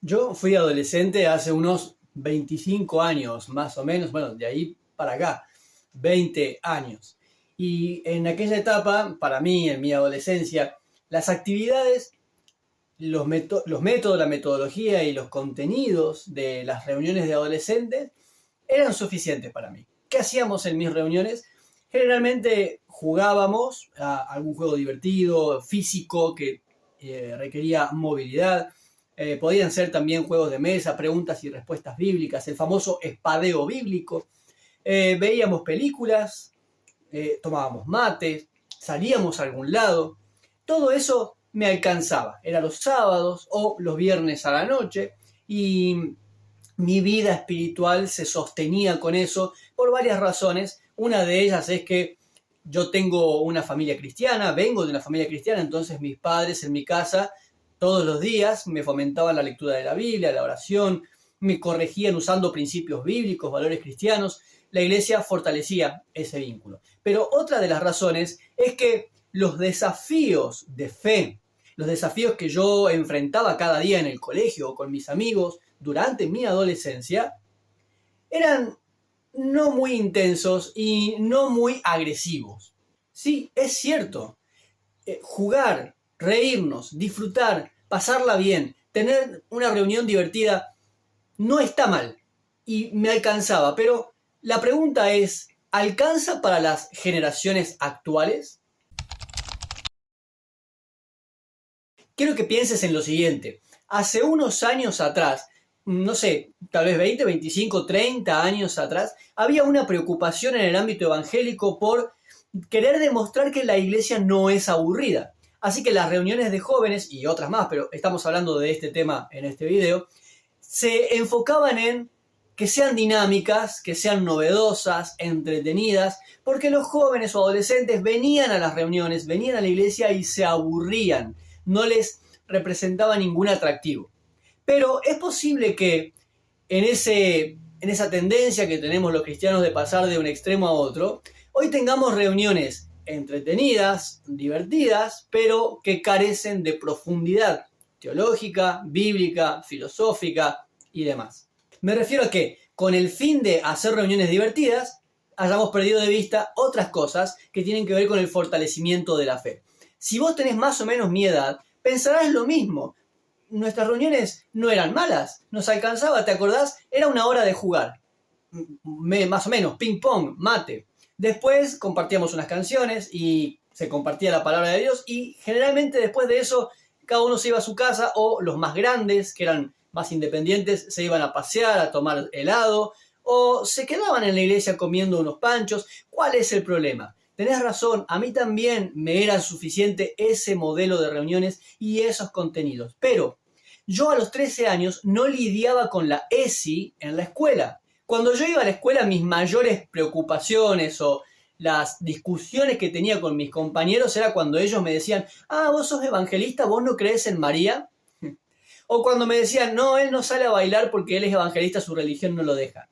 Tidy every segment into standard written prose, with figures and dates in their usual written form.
Yo fui adolescente hace unos 25 años, más o menos, bueno, de ahí para acá, 20 años. Y en aquella etapa, para mí, en mi adolescencia, las actividades, los métodos, la metodología y los contenidos de las reuniones de adolescentes eran suficientes para mí. ¿Qué hacíamos en mis reuniones? Generalmente jugábamos a algún juego divertido, físico, que requería movilidad. Podían ser también juegos de mesa, preguntas y respuestas bíblicas, el famoso espadeo bíblico. Veíamos películas, tomábamos mate, salíamos a algún lado. Todo eso me alcanzaba. Era los sábados o los viernes a la noche y mi vida espiritual se sostenía con eso por varias razones. Una de ellas es que yo tengo una familia cristiana, vengo de una familia cristiana, entonces mis padres en mi casa todos los días me fomentaban la lectura de la Biblia, la oración, me corregían usando principios bíblicos, valores cristianos. La iglesia fortalecía ese vínculo. Pero otra de las razones es que los desafíos de fe, los desafíos que yo enfrentaba cada día en el colegio o con mis amigos durante mi adolescencia, eran no muy intensos y no muy agresivos. Sí, es cierto, jugar, reírnos, disfrutar, pasarla bien, tener una reunión divertida, no está mal y me alcanzaba, pero la pregunta es, ¿alcanza para las generaciones actuales? Quiero que pienses en lo siguiente. Hace unos años atrás, no sé, tal vez 20, 25, 30 años atrás, había una preocupación en el ámbito evangélico por querer demostrar que la iglesia no es aburrida. Así que las reuniones de jóvenes, y otras más, pero estamos hablando de este tema en este video, se enfocaban en que sean dinámicas, que sean novedosas, entretenidas, porque los jóvenes o adolescentes venían a las reuniones, venían a la iglesia y se aburrían, no les representaba ningún atractivo. Pero es posible que en esa tendencia que tenemos los cristianos de pasar de un extremo a otro, hoy tengamos reuniones entretenidas, divertidas, pero que carecen de profundidad teológica, bíblica, filosófica y demás. Me refiero a que con el fin de hacer reuniones divertidas, hayamos perdido de vista otras cosas que tienen que ver con el fortalecimiento de la fe. Si vos tenés más o menos mi edad, pensarás lo mismo. Nuestras reuniones no eran malas, nos alcanzaba, ¿te acordás? Era una hora de jugar, más o menos, ping pong, mate. Después compartíamos unas canciones y se compartía la palabra de Dios y generalmente después de eso cada uno se iba a su casa o los más grandes, que eran más independientes, se iban a pasear, a tomar helado o se quedaban en la iglesia comiendo unos panchos. ¿Cuál es el problema? Tenés razón, a mí también me era suficiente ese modelo de reuniones y esos contenidos. Pero yo a los 13 años no lidiaba con la ESI en la escuela. Cuando yo iba a la escuela, mis mayores preocupaciones o las discusiones que tenía con mis compañeros era cuando ellos me decían, vos sos evangelista, vos no crees en María. O cuando me decían, no, él no sale a bailar porque él es evangelista, su religión no lo deja.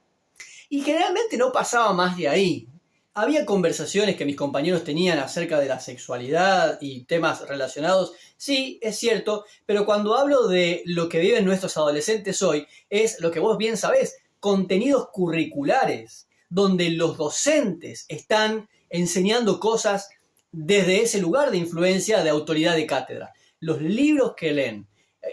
Y generalmente no pasaba más de ahí. Había conversaciones que mis compañeros tenían acerca de la sexualidad y temas relacionados. Sí, es cierto, pero cuando hablo de lo que viven nuestros adolescentes hoy, es lo que vos bien sabés, contenidos curriculares, donde los docentes están enseñando cosas desde ese lugar de influencia de autoridad de cátedra. Los libros que leen.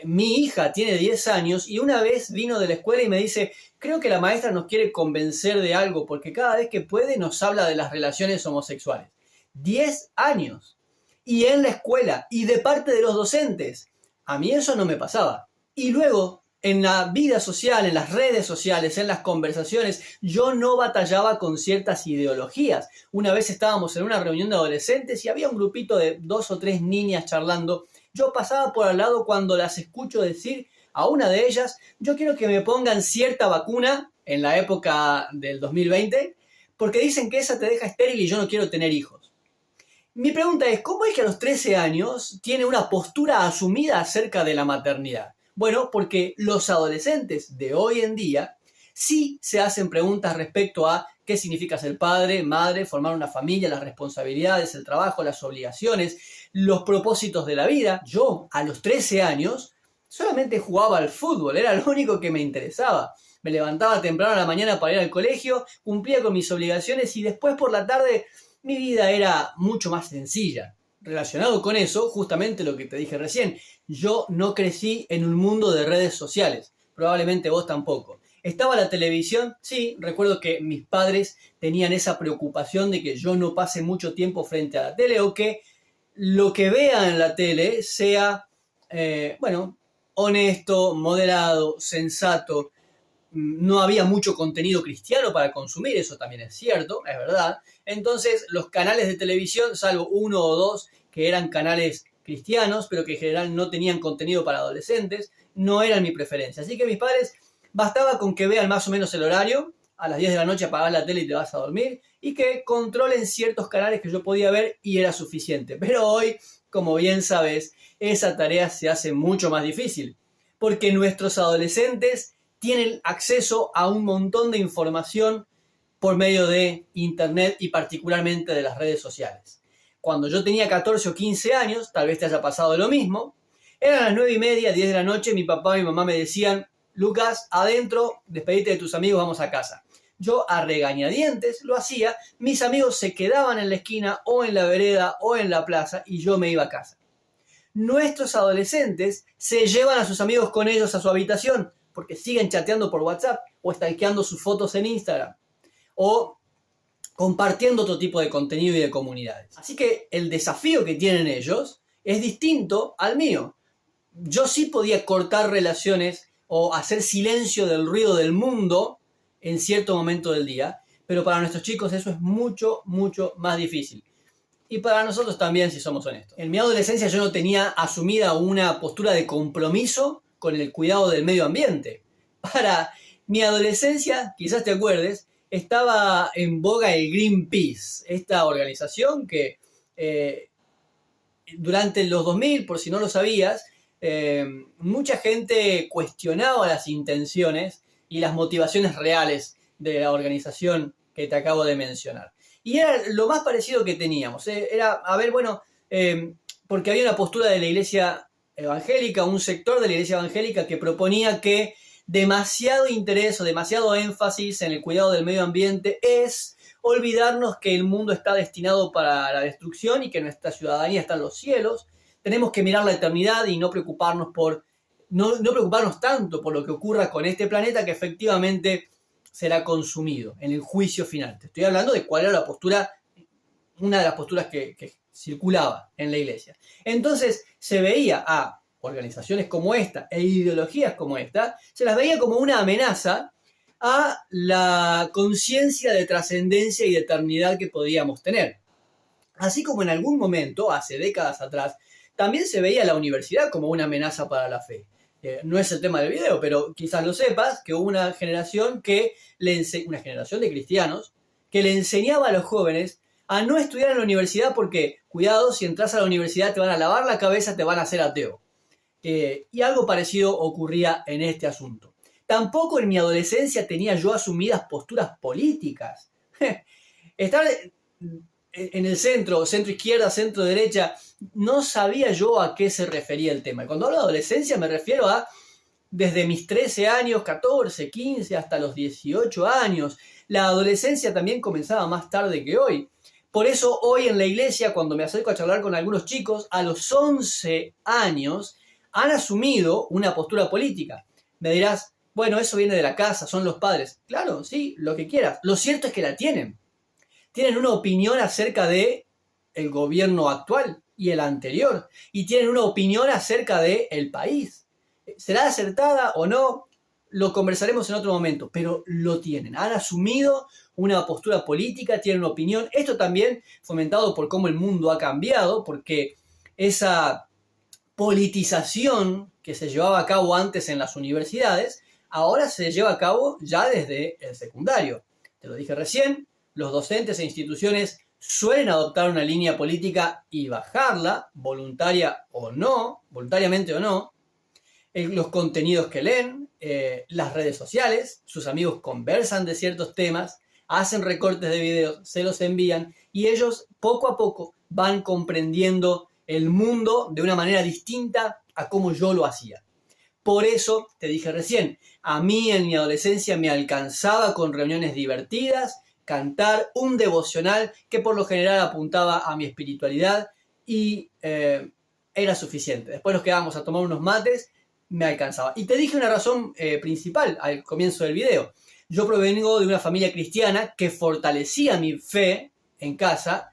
Mi hija tiene 10 años y una vez vino de la escuela y me dice, creo que la maestra nos quiere convencer de algo porque cada vez que puede nos habla de las relaciones homosexuales. 10 años. Y en la escuela y de parte de los docentes. A mí eso no me pasaba. Y luego, en la vida social, en las redes sociales, en las conversaciones, yo no batallaba con ciertas ideologías. Una vez estábamos en una reunión de adolescentes y había un grupito de 2 o 3 niñas charlando. Yo pasaba por al lado cuando las escucho decir a una de ellas, yo quiero que me pongan cierta vacuna en la época del 2020, porque dicen que esa te deja estéril y yo no quiero tener hijos. Mi pregunta es, ¿cómo es que a los 13 años tiene una postura asumida acerca de la maternidad? Bueno, porque los adolescentes de hoy en día sí se hacen preguntas respecto a qué significa ser padre, madre, formar una familia, las responsabilidades, el trabajo, las obligaciones, los propósitos de la vida. Yo, a los 13 años, solamente jugaba al fútbol, era lo único que me interesaba. Me levantaba temprano a la mañana para ir al colegio, cumplía con mis obligaciones y después por la tarde mi vida era mucho más sencilla. Relacionado con eso, justamente lo que te dije recién, yo no crecí en un mundo de redes sociales, probablemente vos tampoco. Estaba la televisión, sí, recuerdo que mis padres tenían esa preocupación de que yo no pase mucho tiempo frente a la tele o que lo que vea en la tele sea, honesto, moderado, sensato. No había mucho contenido cristiano para consumir, eso también es cierto, es verdad. Entonces los canales de televisión, salvo uno o dos que eran canales cristianos, pero que en general no tenían contenido para adolescentes, no eran mi preferencia. Así que mis padres bastaba con que vean más o menos el horario, a las 10 de la noche apagás la tele y te vas a dormir, y que controlen ciertos canales que yo podía ver y era suficiente. Pero hoy, como bien sabes, esa tarea se hace mucho más difícil, porque nuestros adolescentes tienen acceso a un montón de información por medio de internet y particularmente de las redes sociales. Cuando yo tenía 14 o 15 años, tal vez te haya pasado lo mismo, eran las 9:30, 10 de la noche, mi papá y mi mamá me decían: Lucas, adentro, despedite de tus amigos, vamos a casa. Yo a regañadientes lo hacía, mis amigos se quedaban en la esquina o en la vereda o en la plaza y yo me iba a casa. Nuestros adolescentes se llevan a sus amigos con ellos a su habitación porque siguen chateando por WhatsApp o stalkeando sus fotos en Instagram o compartiendo otro tipo de contenido y de comunidades. Así que el desafío que tienen ellos es distinto al mío. Yo sí podía cortar relaciones o hacer silencio del ruido del mundo en cierto momento del día, pero para nuestros chicos eso es mucho, mucho más difícil. Y para nosotros también, si somos honestos. En mi adolescencia yo no tenía asumida una postura de compromiso con el cuidado del medio ambiente. Para mi adolescencia, quizás te acuerdes, estaba en boga el Greenpeace, esta organización que durante los 2000, por si no lo sabías, mucha gente cuestionaba las intenciones y las motivaciones reales de la organización que te acabo de mencionar. Y era lo más parecido que teníamos. Porque había una postura de la iglesia evangélica, un sector de la iglesia evangélica que proponía que demasiado interés o demasiado énfasis en el cuidado del medio ambiente es olvidarnos que el mundo está destinado para la destrucción y que nuestra ciudadanía está en los cielos. Tenemos que mirar la eternidad y no preocuparnos tanto por lo que ocurra con este planeta que efectivamente será consumido en el juicio final. Te estoy hablando de cuál era la postura, una de las posturas que circulaba en la iglesia. Entonces se veía a organizaciones como esta e ideologías como esta, se las veía como una amenaza a la conciencia de trascendencia y de eternidad que podíamos tener. Así como en algún momento, hace décadas atrás, también se veía la universidad como una amenaza para la fe. No es el tema del video, pero quizás lo sepas, que hubo una generación una generación de cristianos que le enseñaba a los jóvenes a no estudiar en la universidad porque, cuidado, si entras a la universidad te van a lavar la cabeza, te van a hacer ateo. Y algo parecido ocurría en este asunto. Tampoco en mi adolescencia tenía yo asumidas posturas políticas. Estar en el centro izquierda, centro derecha, no sabía yo a qué se refería el tema. Y cuando hablo de adolescencia me refiero a desde mis 13 años, 14, 15, hasta los 18 años. La adolescencia también comenzaba más tarde que hoy. Por eso hoy en la iglesia, cuando me acerco a charlar con algunos chicos, a los 11 años han asumido una postura política. Me dirás, bueno, eso viene de la casa, son los padres. Claro, sí, lo que quieras. Lo cierto es que la tienen. Tienen una opinión acerca de el gobierno actual y el anterior. Y tienen una opinión acerca del país. ¿Será acertada o no? Lo conversaremos en otro momento, pero lo tienen. Han asumido una postura política, tienen una opinión. Esto también fomentado por cómo el mundo ha cambiado, porque esa politización que se llevaba a cabo antes en las universidades, ahora se lleva a cabo ya desde el secundario. Te lo dije recién, los docentes e instituciones suelen adoptar una línea política y bajarla, voluntariamente o no, los contenidos que leen, las redes sociales, sus amigos conversan de ciertos temas, hacen recortes de videos, se los envían y ellos poco a poco van comprendiendo el mundo de una manera distinta a como yo lo hacía. Por eso te dije recién, a mí en mi adolescencia me alcanzaba con reuniones divertidas, cantar un devocional que por lo general apuntaba a mi espiritualidad y era suficiente. Después nos quedábamos a tomar unos mates, me alcanzaba. Y te dije una razón principal al comienzo del video. Yo provengo de una familia cristiana que fortalecía mi fe en casa,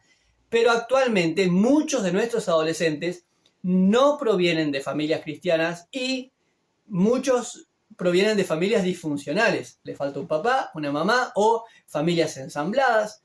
pero actualmente muchos de nuestros adolescentes no provienen de familias cristianas y muchos provienen de familias disfuncionales. Le falta un papá, una mamá o familias ensambladas.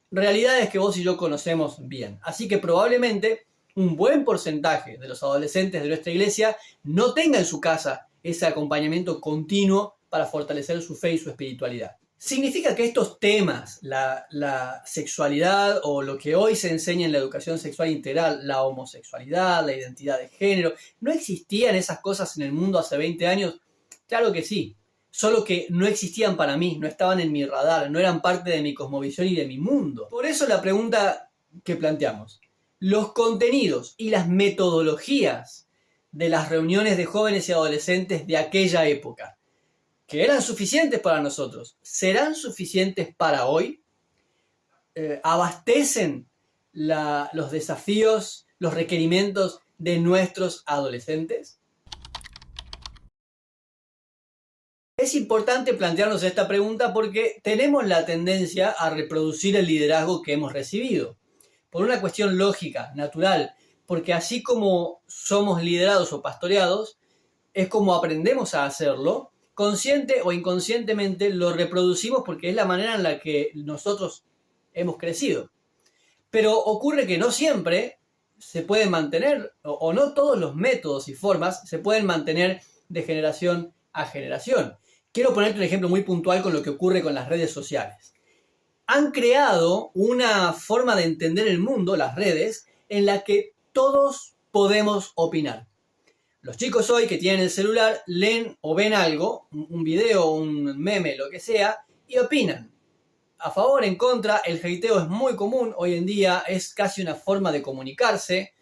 Realidades que vos y yo conocemos bien. Así que probablemente un buen porcentaje de los adolescentes de nuestra iglesia no tenga en su casa ese acompañamiento continuo para fortalecer su fe y su espiritualidad. Significa que estos temas, la sexualidad o lo que hoy se enseña en la educación sexual integral, la homosexualidad, la identidad de género, ¿no existían esas cosas en el mundo hace 20 años? Claro que sí, solo que no existían para mí, no estaban en mi radar, no eran parte de mi cosmovisión y de mi mundo. Por eso la pregunta que planteamos, los contenidos y las metodologías de las reuniones de jóvenes y adolescentes de aquella época, que eran suficientes para nosotros, ¿serán suficientes para hoy? ¿Abastecen los desafíos, los requerimientos de nuestros adolescentes? Es importante plantearnos esta pregunta porque tenemos la tendencia a reproducir el liderazgo que hemos recibido. Por una cuestión lógica, natural, porque así como somos liderados o pastoreados, es como aprendemos a hacerlo, consciente o inconscientemente lo reproducimos porque es la manera en la que nosotros hemos crecido. Pero ocurre que no siempre se puede mantener, o no todos los métodos y formas se pueden mantener de generación a generación. Quiero ponerte un ejemplo muy puntual con lo que ocurre con las redes sociales. Han creado una forma de entender el mundo, las redes, en la que todos podemos opinar. Los chicos hoy que tienen el celular leen o ven algo, un video, un meme, lo que sea, y opinan. A favor, en contra, el hateo es muy común hoy en día, es casi una forma de comunicarse,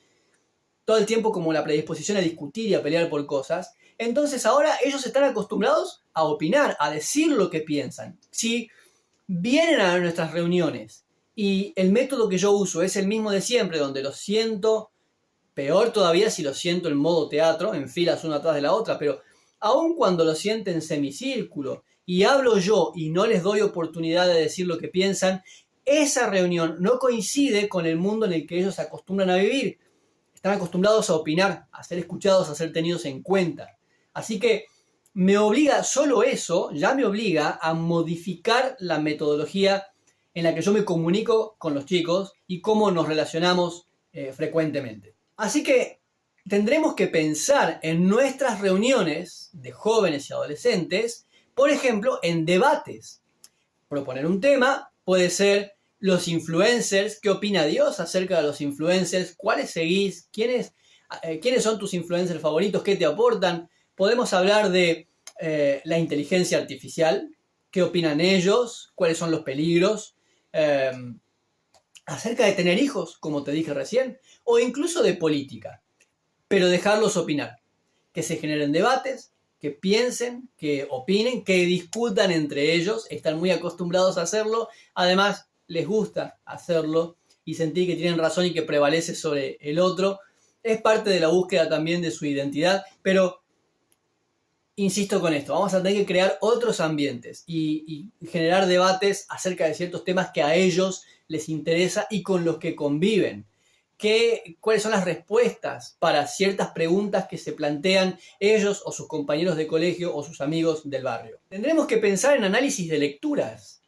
todo el tiempo como la predisposición a discutir y a pelear por cosas. Entonces ahora ellos están acostumbrados a opinar, a decir lo que piensan. Si vienen a nuestras reuniones y el método que yo uso es el mismo de siempre, donde lo siento, peor todavía si lo siento en modo teatro, en filas una atrás de la otra, pero aun cuando lo sienten en semicírculo y hablo yo y no les doy oportunidad de decir lo que piensan, esa reunión no coincide con el mundo en el que ellos se acostumbran a vivir. Están acostumbrados a opinar, a ser escuchados, a ser tenidos en cuenta. Así que me obliga, solo eso, ya me obliga a modificar la metodología en la que yo me comunico con los chicos y cómo nos relacionamos frecuentemente. Así que tendremos que pensar en nuestras reuniones de jóvenes y adolescentes, por ejemplo, en debates. Proponer un tema puede ser los influencers, ¿qué opina Dios acerca de los influencers? ¿Cuáles seguís? ¿Quiénes son tus influencers favoritos? ¿Qué te aportan? Podemos hablar de la inteligencia artificial, ¿qué opinan ellos? ¿Cuáles son los peligros? Acerca de tener hijos, como te dije recién, o incluso de política, pero dejarlos opinar, que se generen debates, que piensen, que opinen, que discutan entre ellos, están muy acostumbrados a hacerlo, además les gusta hacerlo y sentir que tienen razón y que prevalece sobre el otro, es parte de la búsqueda también de su identidad, pero insisto con esto, vamos a tener que crear otros ambientes y generar debates acerca de ciertos temas que a ellos les interesa y con los que conviven. ¿Cuáles son las respuestas para ciertas preguntas que se plantean ellos o sus compañeros de colegio o sus amigos del barrio? Tendremos que pensar en análisis de lecturas.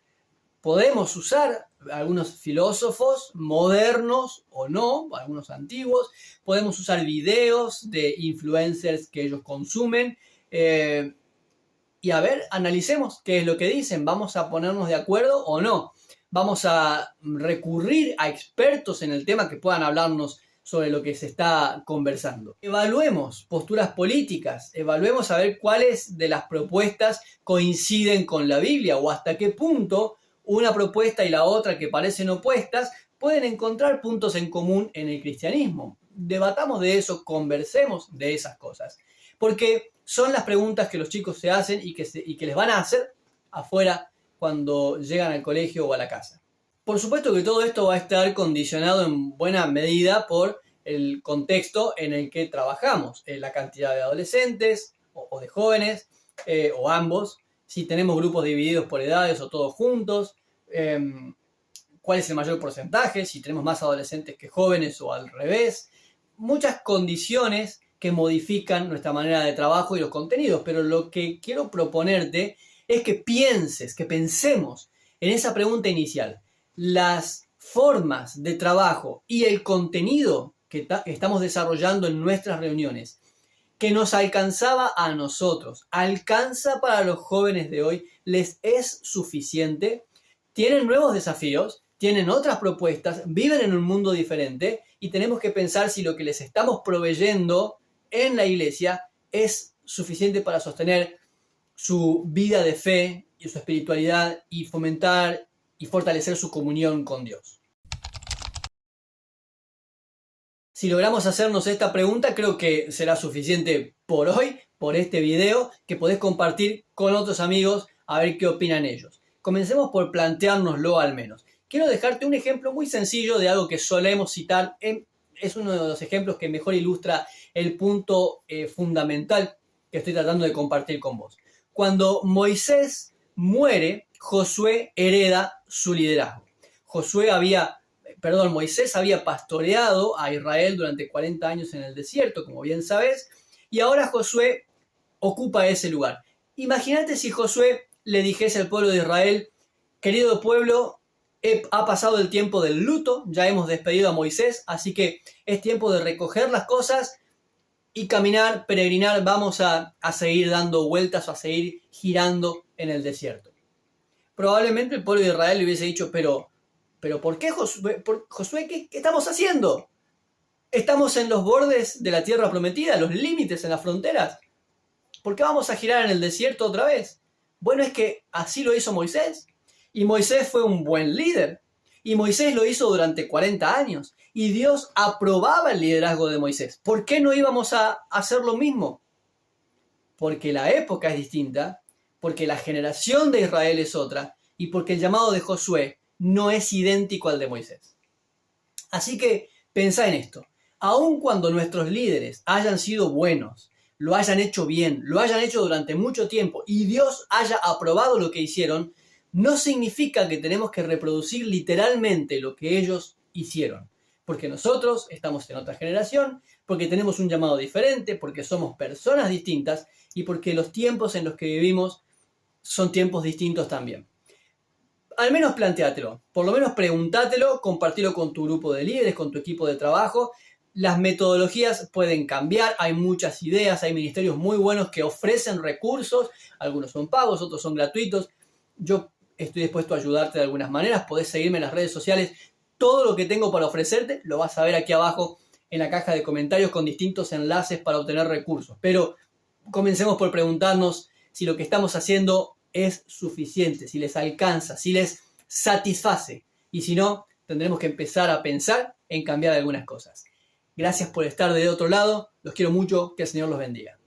Podemos usar algunos filósofos modernos o no, algunos antiguos. Podemos usar videos de influencers que ellos consumen. Y a ver, analicemos qué es lo que dicen. ¿Vamos a ponernos de acuerdo o no? Vamos a recurrir a expertos en el tema que puedan hablarnos sobre lo que se está conversando. Evaluemos posturas políticas, evaluemos a ver cuáles de las propuestas coinciden con la Biblia o hasta qué punto una propuesta y la otra que parecen opuestas pueden encontrar puntos en común en el cristianismo. Debatamos de eso, conversemos de esas cosas. Porque son las preguntas que los chicos se hacen y que les van a hacer afuera cuando llegan al colegio o a la casa. Por supuesto que todo esto va a estar condicionado en buena medida por el contexto en el que trabajamos, la cantidad de adolescentes o de jóvenes, o ambos, si tenemos grupos divididos por edades o todos juntos, cuál es el mayor porcentaje, si tenemos más adolescentes que jóvenes o al revés. Muchas condiciones que modifican nuestra manera de trabajo y los contenidos, pero lo que quiero proponerte es que pensemos en esa pregunta inicial. Las formas de trabajo y el contenido que estamos desarrollando en nuestras reuniones, que nos alcanzaba a nosotros, alcanza para los jóvenes de hoy, les es suficiente, tienen nuevos desafíos, tienen otras propuestas, viven en un mundo diferente y tenemos que pensar si lo que les estamos proveyendo en la iglesia es suficiente para sostener su vida de fe y su espiritualidad y fomentar y fortalecer su comunión con Dios. Si logramos hacernos esta pregunta, creo que será suficiente por hoy, por este video, que podés compartir con otros amigos a ver qué opinan ellos. Comencemos por planteárnoslo al menos. Quiero dejarte un ejemplo muy sencillo de algo que solemos citar. Es uno de los ejemplos que mejor ilustra el punto fundamental que estoy tratando de compartir con vos. Cuando Moisés muere, Josué hereda su liderazgo. Moisés había pastoreado a Israel durante 40 años en el desierto, como bien sabes, y ahora Josué ocupa ese lugar. Imagínate si Josué le dijese al pueblo de Israel: querido pueblo, ha pasado el tiempo del luto, ya hemos despedido a Moisés, así que es tiempo de recoger las cosas y caminar, peregrinar, vamos a seguir dando vueltas o a seguir girando en el desierto. Probablemente el pueblo de Israel le hubiese dicho: pero ¿por qué Josué? ¿Qué estamos haciendo? Estamos en los bordes de la tierra prometida, los límites, en las fronteras. ¿Por qué vamos a girar en el desierto otra vez? Bueno, es que así lo hizo Moisés. Y Moisés fue un buen líder. Y Moisés lo hizo durante 40 años. Y Dios aprobaba el liderazgo de Moisés. ¿Por qué no íbamos a hacer lo mismo? Porque la época es distinta, porque la generación de Israel es otra, y porque el llamado de Josué no es idéntico al de Moisés. Así que pensá en esto. Aun cuando nuestros líderes hayan sido buenos, lo hayan hecho bien, lo hayan hecho durante mucho tiempo y Dios haya aprobado lo que hicieron, no significa que tenemos que reproducir literalmente lo que ellos hicieron. Porque nosotros estamos en otra generación, porque tenemos un llamado diferente, porque somos personas distintas y porque los tiempos en los que vivimos son tiempos distintos también. Al menos plantéatelo, por lo menos pregúntatelo, compartilo con tu grupo de líderes, con tu equipo de trabajo. Las metodologías pueden cambiar, hay muchas ideas, hay ministerios muy buenos que ofrecen recursos, algunos son pagos, otros son gratuitos. Yo estoy dispuesto a ayudarte de algunas maneras, podés seguirme en las redes sociales. Todo lo que tengo para ofrecerte lo vas a ver aquí abajo en la caja de comentarios con distintos enlaces para obtener recursos. Pero comencemos por preguntarnos si lo que estamos haciendo es suficiente, si les alcanza, si les satisface. Y si no, tendremos que empezar a pensar en cambiar algunas cosas. Gracias por estar del otro lado. Los quiero mucho. Que el Señor los bendiga.